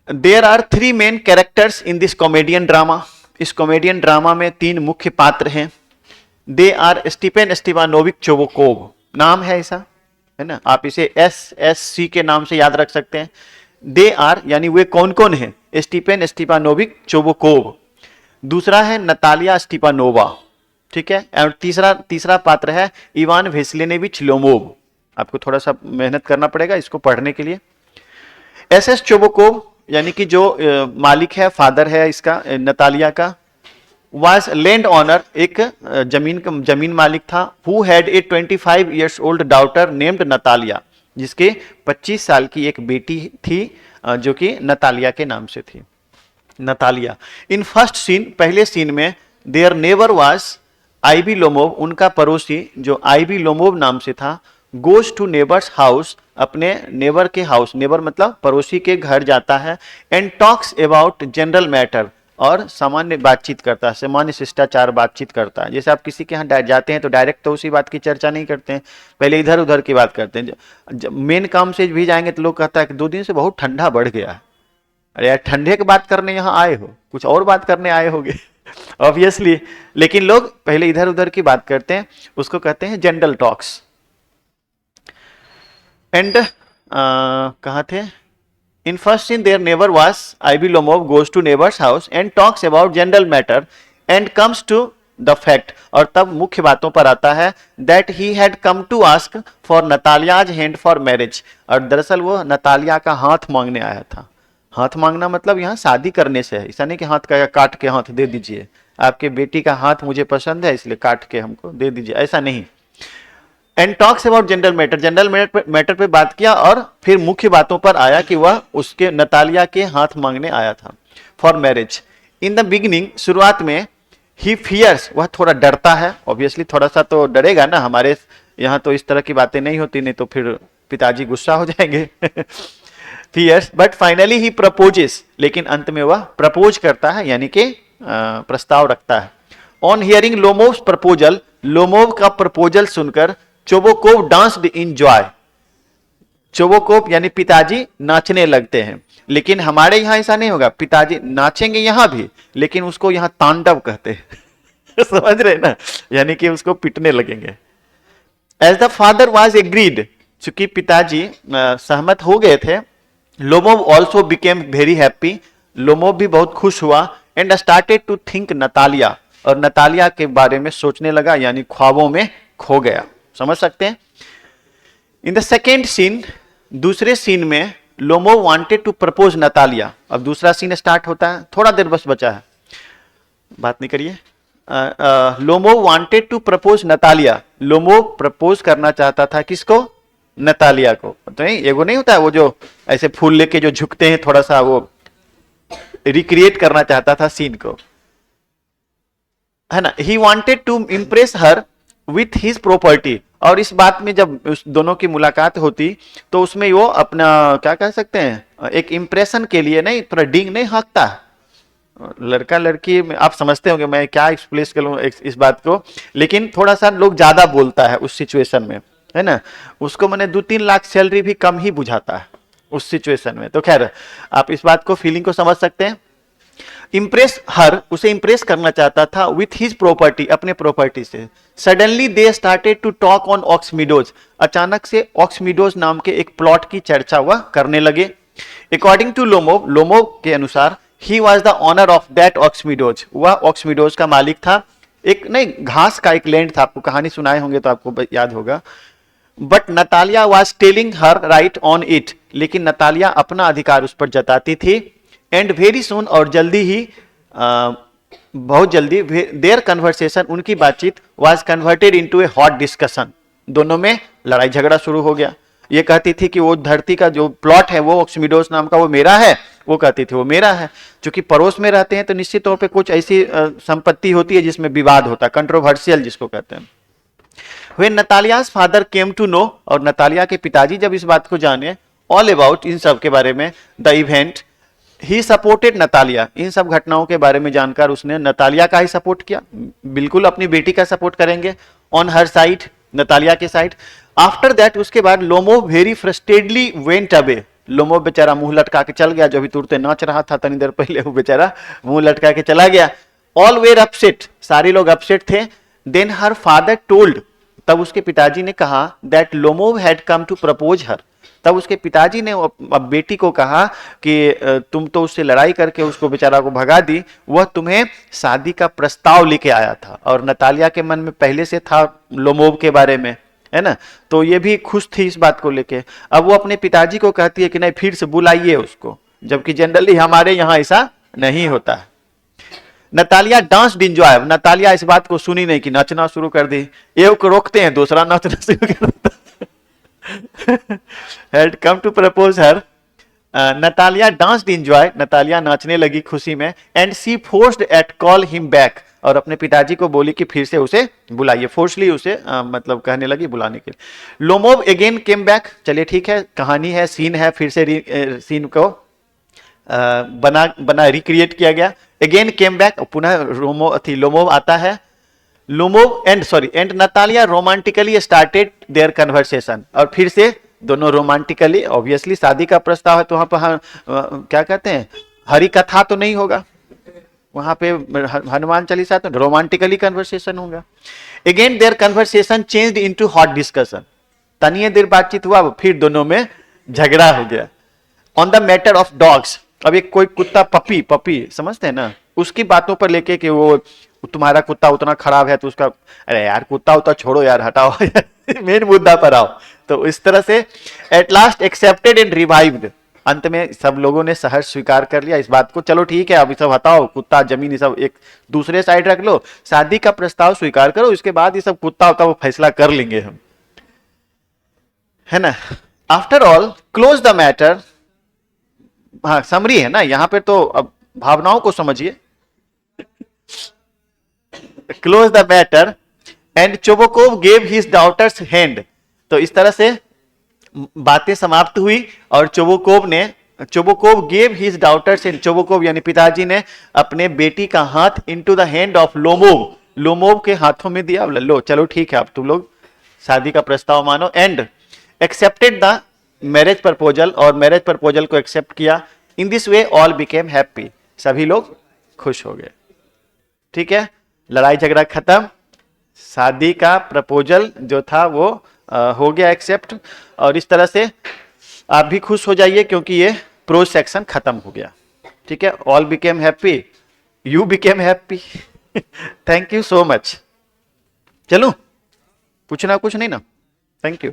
There are 3 main characters in this comedian drama, इस कॉमेडियन ड्रामा में 3 मुख्य पात्र हैं। दे आर स्टीफन स्टीवानोविक चोबोकोव, नाम है ऐसा, है ना, आप इसे SSC के नाम से याद रख सकते हैं। दे आर यानी वे कौन कौन है, स्टीफन स्टीवानोविक चोबोकोव, दूसरा है नतालिया स्टीपानोवा, ठीक है, और तीसरा पात्र है इवान वेस्लेनेविच लोमोव। आपको थोड़ा सा मेहनत करना पड़ेगा इसको पढ़ने के लिए। SS चोबोकोव यानी कि जो मालिक है, फादर है इसका, नतालिया का, वाज लैंड ऑनर, एक जमीन मालिक था, who had a 25 years old daughter named Natalia, जिसके 25 साल की एक बेटी थी जो कि नतालिया के नाम से थी, नतालिया। इन फर्स्ट सीन, पहले सीन में, their neighbour was IB Lomov, उनका पड़ोसी जो आईबी लोमोव नाम से था, गोज टू नेबर्स हाउस, अपने नेबर के हाउस, नेबर मतलब पड़ोसी के घर जाता है, and talks about general matter, और सामान्य बातचीत करता है, सामान्य शिष्टाचार बातचीत करता है। जैसे आप किसी के यहाँ जाते हैं तो डायरेक्ट तो उसी बात की चर्चा नहीं करते हैं, पहले इधर उधर की बात करते हैं। मेन काम से भी जाएंगे तो लोग कहता है कि 2 दिन से बहुत ठंडा बढ़ गया है, अरे यार ठंडे की बात करने यहाँ आए हो, कुछ और बात करने आए होगे ऑब्वियसली, लेकिन लोग पहले इधर उधर की बात करते हैं, उसको कहते हैं जनरल टॉक्स। एंड कहाँ थे, in first scene their neighbour was IB Lomov goes to neighbours house and talks about general matter and comes to the fact, और तब मुख्य बातों पर आता है, that he had come to ask for Natalia's hand for marriage, और दरअसल वो नतालिया का हाथ मांगने आया था। हाथ मांगना मतलब यहाँ शादी करने से है, ऐसा नहीं कि हाथ का काट के हाथ दे दीजिए, आपके बेटी का हाथ मुझे पसंद है इसलिए काट के हमको दे दीजिए, ऐसा नहीं। And talks about general matter पे बात किया, और फिर मुख्य बातों पर आया कि वह उसके नतालिया के हाथ मांगने आया था for marriage. In the beginning, शुरुआत में, ही फियर्स, वह थोड़ा डरता है, ऑब्वियसली थोड़ा सा तो डरेगा ना, हमारे यहाँ तो इस तरह की बातें नहीं होती, नहीं तो फिर पिताजी गुस्सा हो जाएंगे fears, but finally he proposes, लेकिन अंत में वह प्रपोज करता है, यानी कि प्रस्ताव रखता है। ऑन हियरिंग लोमोव्स प्रपोजल, लोमोव का प्रपोजल सुनकर चोबोकोव डांस्ड इन जॉय, चोबोकोव यानी पिताजी नाचने लगते हैं, लेकिन हमारे यहाँ ऐसा नहीं होगा, पिताजी नाचेंगे यहाँ भी, लेकिन उसको यहाँ तांडव कहते हैं समझ रहे ना, यानी कि उसको पिटने लगेंगे। As the father was agreed, चूंकि पिताजी सहमत हो गए थे, Lomov also became very happy, Lomov भी बहुत खुश हुआ, and started to think Natalia, और नतालिया के बारे में सोचने लगा, यानी ख्वाबों में खो गया, समझ सकते हैं। इन द सेकेंड सीन, दूसरे सीन में, Lomov wanted to propose Natalia, अब दूसरा सीन स्टार्ट होता है, थोड़ा देर बस बचा है, बात नहीं करिए। Lomov wanted to propose Natalia, Lomov propose करना चाहता था किसको, नतालिया को। तो नहीं, एगो नहीं होता है वो जो ऐसे फूल लेके जो झुकते हैं, थोड़ा सा वो रिक्रिएट करना चाहता था सीन को, है ना। He wanted to impress her with his property. और इस बात में जब उस दोनों की मुलाकात होती तो उसमें वो अपना क्या कह सकते हैं, एक इंप्रेशन के लिए नहीं, थोड़ा डिंग नहीं हाँकता लड़का लड़की में, आप समझते होंगे मैं क्या एक्सप्लेस करूं इस बात को, लेकिन थोड़ा सा लोग ज्यादा बोलता है उस सिचुएशन में, है ना। उसको मैंने 2-3 लाख सैलरी भी कम ही बुझाता है उस सिचुएशन में। तो खैर आप इस बात को, फीलिंग को समझ सकते हैं। इंप्रेस हर, उसे इंप्रेस करना चाहता था विथ हिज प्रॉपर्टी, अपने प्रॉपर्टी से। Suddenly they started to talk on ox meadows. अचानक से ऑक्समीडोज नाम के एक प्लॉट की चर्चा हुआ करने लगे। अकॉर्डिंग टू लोमोव, लोमोव के अनुसार he was the owner of that ox meadows, वह ऑक्समीडोज का मालिक था। एक नहीं, घास का एक लैंड था, आपको कहानी सुनाए होंगे तो आपको याद होगा। But Natalia was telling her right on it, लेकिन नतालिया अपना अधिकार उस पर जताती थी। एंड वेरी सुन, और जल्दी ही बहुत जल्दी देयर कन्वर्सेशन, उनकी बातचीत was converted into A hot discussion. दोनों में लड़ाई झगड़ा शुरू हो गया। ये कहती थी कि वो धरती का जो प्लॉट है वो ऑक्समीडोस नाम का वो मेरा है, वो कहती थी वो मेरा है। क्योंकि पड़ोस में रहते हैं तो निश्चित तौर पे कुछ ऐसी संपत्ति होती है जिसमें विवाद होता है, कंट्रोवर्शियल जिसको कहते हैं। When Natalia's father came to know, और नतालिया के पिताजी जब इस बात को जाने, ऑल अबाउट, इन सब के बारे में, the event, he supported Natalia, इन सब घटनाओं के बारे में जानकर उसने नतालिया का ही सपोर्ट किया। बिल्कुल अपनी बेटी का सपोर्ट करेंगे, ऑन हर साइड, नतालिया के साइड। आफ्टर दैट, उसके बाद लोमो वेरी फ्रस्ट्रेटेडली वेंट अवे। लोमो बेचारा मुंह लटका के चल गया, जो भी तुरते नाच रहा था तनी देर पहले, वो बेचारा मुंह लटका के चला गया। ऑल वेर अपसेट, सारे लोग अपसेट थे। देन हर फादर टोल्ड, तब उसके पिताजी ने कहा, that Lomov had come to propose her, तब उसके पिताजी ने अब बेटी को कहा कि तुम तो उससे लड़ाई करके उसको बेचारा को भगा दी, वह तुम्हें शादी का प्रस्ताव लेके आया था। और नतालिया के मन में पहले से था लोमोव के बारे में, है ना, तो ये भी खुश थी इस बात को लेके। अब वो अपने पिताजी को कहती है कि नहीं, फिर से बुलाइए उसको, जबकि जनरली हमारे यहाँ ऐसा नहीं होता है। नतालिया डांस्ड एंजॉय, नतालिया इस बात को सुनी नहीं कि नचना शुरू कर दी। एक को रोकते हैं, दूसरा नचना शुरू कर देता। had come to propose her, Natalia danced enjoy, Natalia नाचने लगी खुशी में। And she forced at call him back, और अपने पिताजी को बोली कि फिर से उसे बुलाइए, फोर्सली उसे मतलब कहने लगी बुलाने के लिए। लोमोव अगेन केम बैक, चलिए ठीक है, कहानी है, सीन है, फिर से सीन को बना रिक्रिएट किया गया। अगेन केम बैक, पुनः लोमोव आता है। Lomov and Natalia romantically started their conversation, और फिर से दोनों रोमांटिकली, ऑब्वियसली शादी का प्रस्ताव है तो वहां पर क्या कहते हैं, हरि कथा तो नहीं होगा वहां पे, हनुमान चालीसा, तो रोमांटिकली कन्वर्सेशन होगा। Again their conversation changed into hot discussion, तनिए देर बातचीत हुआ, फिर दोनों में झगड़ा हो गया। On the matter of dogs, अब एक कोई कुत्ता पपी समझते हैं ना, उसकी बातों पर लेके कि वो तुम्हारा कुत्ता उतना खराब है तो उसका, अरे यार कुत्ता उतना छोड़ो यार, हटाओ मेन मुद्दा पर आओ। तो इस तरह से at last accepted and revived, अंत में सब लोगों ने सहर्ष स्वीकार कर लिया इस बात को, चलो ठीक है अब सब हटाओ, कुत्ता जमीन ये सब एक दूसरे साइड रख लो, शादी का प्रस्ताव स्वीकार करो, इसके बाद ये सब कुत्ता होता वो फैसला कर लेंगे हम, है ना। After all close the matter, हाँ समरी है ना यहाँ पे, तो अब भावनाओं को समझिए। Close the matter and Chubukov gave his daughter's hand, तो इस तरह से बातें समाप्त हुई और Chubukov gave his daughter's and, Chubukov यानी पिताजी ने अपने बेटी का हाथ into the hand of Lomov, Lomov के हाथों में दिया। लो चलो ठीक है अब तुम लोग शादी का प्रस्ताव मानो। And accepted the marriage proposal, और मैरिज प्रपोजल को एक्सेप्ट किया। In this way all became happy, सभी लोग खुश हो गए। ठीक है, लड़ाई झगड़ा खत्म, शादी का प्रपोजल जो था वो हो गया एक्सेप्ट, और इस तरह से आप भी खुश हो जाइए क्योंकि ये प्रोज सेक्शन खत्म हो गया। ठीक है, all became happy, you became happy. Thank you so much. चलो पूछना कुछ नहीं ना, थैंक यू।